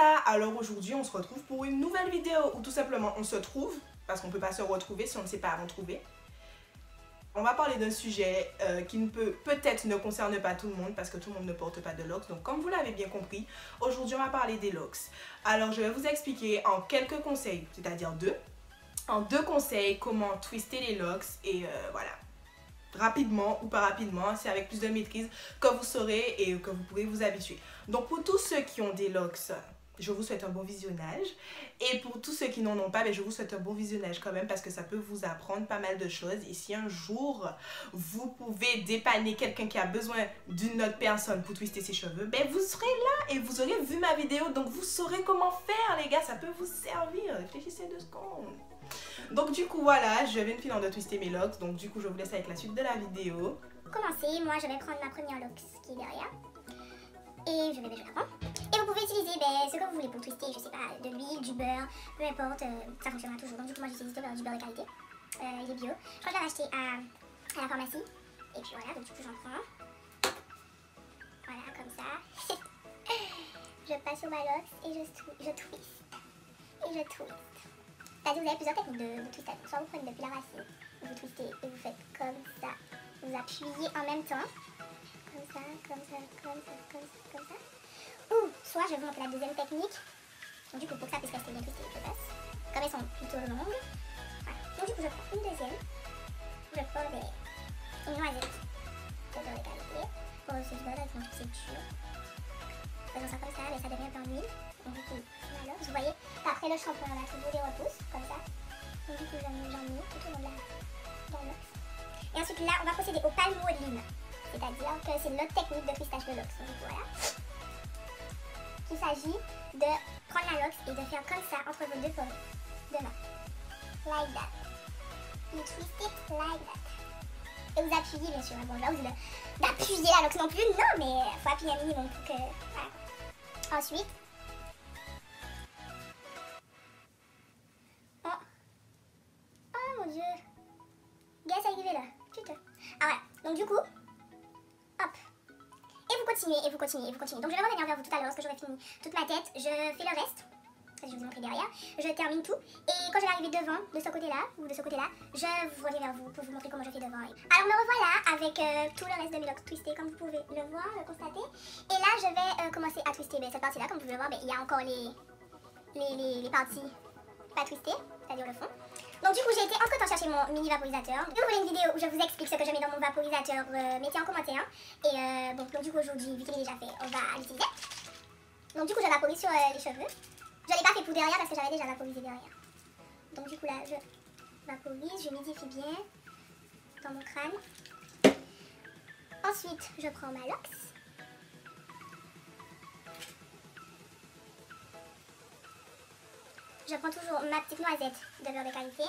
ça, alors aujourd'hui on se retrouve pour une nouvelle vidéo ou tout simplement on se trouve parce qu'on ne peut pas se retrouver si on ne s'est pas avant trouvé. On va parler d'un sujet qui peut-être ne concerne pas tout le monde parce que tout le monde ne porte pas de locks. Donc comme vous l'avez bien compris, aujourd'hui on va parler des locks. Alors je vais vous expliquer en quelques conseils, c'est-à-dire en deux conseils comment twister les locks et voilà. Rapidement ou pas rapidement, c'est avec plus de maîtrise que vous saurez et que vous pourrez vous habituer. Donc pour tous ceux qui ont des locks, je vous souhaite un bon visionnage. Et pour tous ceux qui n'en ont pas, je vous souhaite un bon visionnage quand même parce que ça peut vous apprendre pas mal de choses. Et si un jour vous pouvez dépanner quelqu'un qui a besoin d'une autre personne pour twister ses cheveux, vous serez là et vous aurez vu ma vidéo. Donc vous saurez comment faire les gars, ça peut vous servir. Réfléchissez 2 secondes. Donc du coup voilà, je viens de finir de twister mes locks, donc du coup je vous laisse avec la suite de la vidéo. Pour commencer, moi je vais prendre ma première lock qui est derrière et je vais la prendre. Et vous pouvez utiliser ce que vous voulez pour twister, je sais pas, de l'huile, du beurre, peu importe, ça fonctionnera toujours. Donc du coup moi j'utilise du beurre de qualité, il est bio. Je crois que je l'avais acheté à la pharmacie et puis voilà, donc du coup j'en prends. Voilà, comme ça. Je passe sur ma lock et je twist. Et je twist. C'est-à-dire vous avez plusieurs techniques de twistage. Soit vous prenez depuis la racine, vous twistez et vous faites comme ça. Vous appuyez en même temps. Comme ça, comme ça, comme ça, comme ça, comme ça. Ou soit je vais vous montrer la deuxième technique. Donc du coup pour que ça puisse rester bien twisté, je passe. Comme elles sont plutôt longues. Voilà. Donc du coup je prends une deuxième. Je prends une noisette de beurre de qualité. Pour ce beurre là, c'est dur. Faisons ça comme ça, mais ça devient un peu en huile. Donc du coup, voilà, vous voyez, après le shampoing, on a toujours des repousses, comme ça. Donc du coup, j'en mets tout au long de la lox. Et ensuite là, on va procéder au palmoline. C'est-à-dire que c'est notre technique de twistage de lox. Donc du coup, voilà. Il s'agit de prendre la lox et de faire comme ça entre vos deux pommes de main. Like that. You twist it like that. Et vous appuyez bien sûr. Bon, là, vous d'appuyer la lox non plus. Non, mais il faut appuyer un minimum pour que... Voilà. Ensuite... Oh mon dieu. Gars, arrivé là. Putain. Ah voilà. Donc du coup, hop. Et vous continuez, et vous continuez, et vous continuez. Donc je vais revenir vers vous tout à l'heure lorsque j'aurai fini toute ma tête. Je fais le reste. Je vais vous montrer derrière. Je termine tout. Et quand je vais arriver devant, de ce côté-là, ou de ce côté-là, je reviens vers vous pour vous montrer comment je fais devant. Alors me revoilà avec tout le reste de mes locks twistés, comme vous pouvez le voir, le constater. Et là, je vais commencer à twister cette partie-là. Comme vous pouvez le voir, il y a encore les parties pas twistées, c'est-à-dire le fond. Donc du coup j'ai été entre temps chercher mon mini vaporisateur. Si vous voulez une vidéo où je vous explique ce que je mets dans mon vaporisateur, mettez en commentaire. Et donc du coup aujourd'hui, vu qu'il est déjà fait, on va l'utiliser. Donc du coup je vaporise sur les cheveux. Je ne l'ai pas fait pour derrière parce que j'avais déjà vaporisé derrière. Donc du coup là je vaporise, je m'idifie bien dans mon crâne. Ensuite je prends ma lox. Je prends toujours ma petite noisette de beurre de qualité.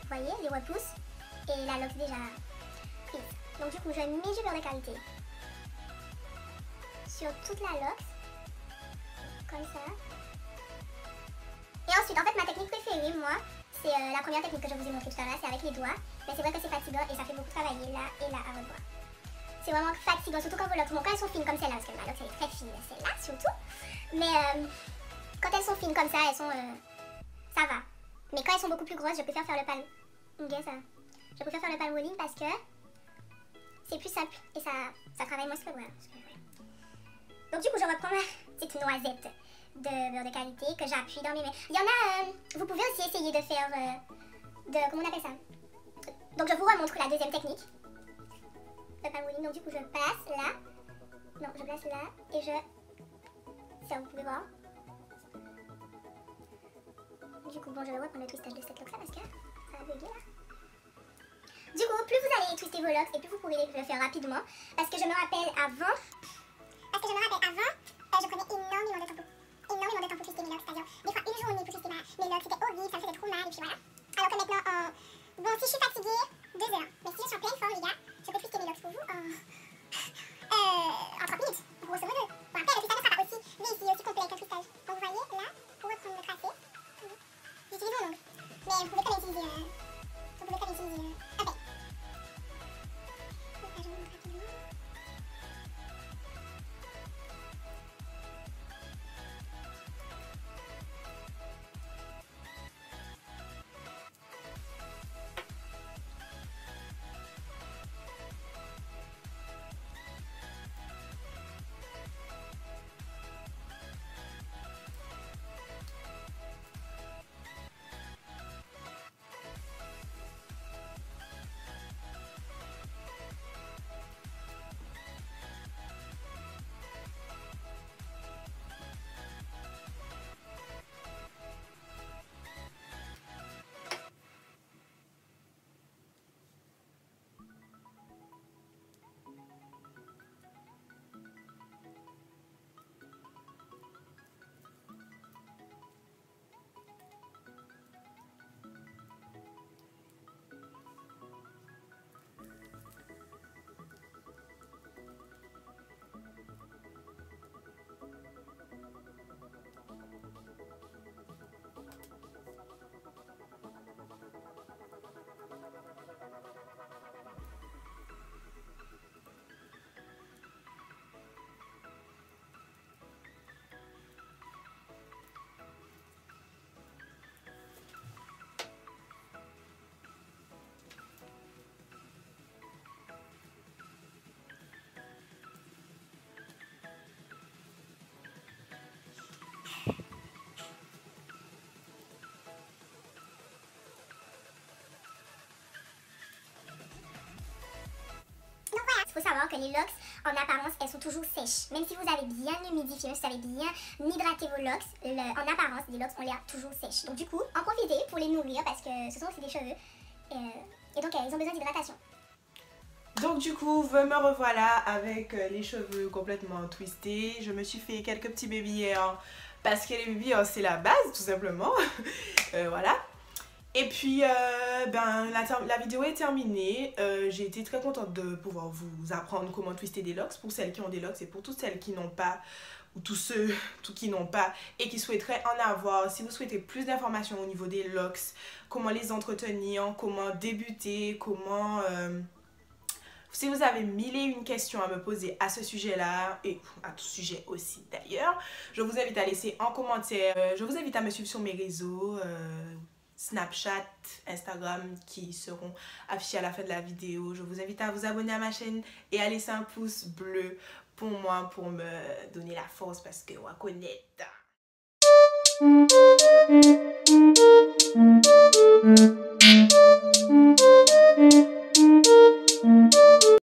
Vous voyez, les repousses. Et la lox déjà prise. Donc du coup, je mets du beurre de qualité sur toute la lox. Comme ça. Et ensuite, en fait, ma technique préférée, moi, c'est la première technique que je vous ai montrée tout à l'heure, c'est avec les doigts. Mais c'est vrai que c'est fatigant et ça fait beaucoup travailler là et là à votre doigt. C'est vraiment fatigant, surtout quand vos lox, bon, quand elles sont fines comme celle-là, parce que ma lox elle est très fine, celle-là surtout. Mais quand elles sont fines comme ça, elles sont... ça va. Mais quand elles sont beaucoup plus grosses, je préfère faire le Je préfère faire le palmoline parce que c'est plus simple et ça travaille moins que voilà. Donc du coup, je reprends ma petite noisette de beurre de qualité que j'appuie dans mes mains. Il y en a... vous pouvez aussi essayer de faire... comment on appelle ça? Donc je vous remontre la deuxième technique. Le palmoline. Donc du coup, je place là. Non, je place là et je... Ça, vous pouvez voir. Du coup, bon, je vais reprendre le twistage de cette lock là parce que ça a bugué là. Du coup, plus vous allez twister vos locks et plus vous pourrez le faire rapidement. Parce que je me rappelle avant, je prenais énormément de temps pour twister mes locks. C'est-à-dire, des fois une journée pour twister mes locks, c'était horrible, ça me faisait trop mal et puis voilà. Alors que maintenant, bon, si je suis fatiguée, 2 heures. Mais si je suis en pleine forme, les gars, je peux twister mes locks pour vous en 30 minutes, grosso modo. Bon, après, le twistage ne sera pas aussi complet que le twistage. Donc vous voyez, là, pour reprendre le tracé, j'utilise mon ongle. Mais vous pouvez quand même utiliser ok. Je vous montre rapidement. savoir que les locks, en apparence, elles sont toujours sèches. Même si vous avez bien humidifié, si vous avez bien hydraté vos locks, en apparence, les locks ont l'air toujours sèches. Donc du coup, en profitez pour les nourrir parce que ce sont aussi des cheveux. Et donc, ils ont besoin d'hydratation. Donc du coup, me revoilà avec les cheveux complètement twistés. Je me suis fait quelques petits baby hairs parce que les baby hairs c'est la base tout simplement. Voilà. Et puis la vidéo est terminée. J'ai été très contente de pouvoir vous apprendre comment twister des locks pour celles qui ont des locks et pour toutes celles qui n'ont pas, ou tous ceux qui n'ont pas et qui souhaiteraient en avoir. Si vous souhaitez plus d'informations au niveau des locks, comment les entretenir, comment débuter, comment... Si vous avez mille et une questions à me poser à ce sujet-là, et à tout sujet aussi d'ailleurs, je vous invite à laisser en commentaire. Je vous invite à me suivre sur mes réseaux, Snapchat, Instagram, qui seront affichés à la fin de la vidéo. Je vous invite à vous abonner à ma chaîne et à laisser un pouce bleu pour moi, pour me donner la force parce que on va connaître.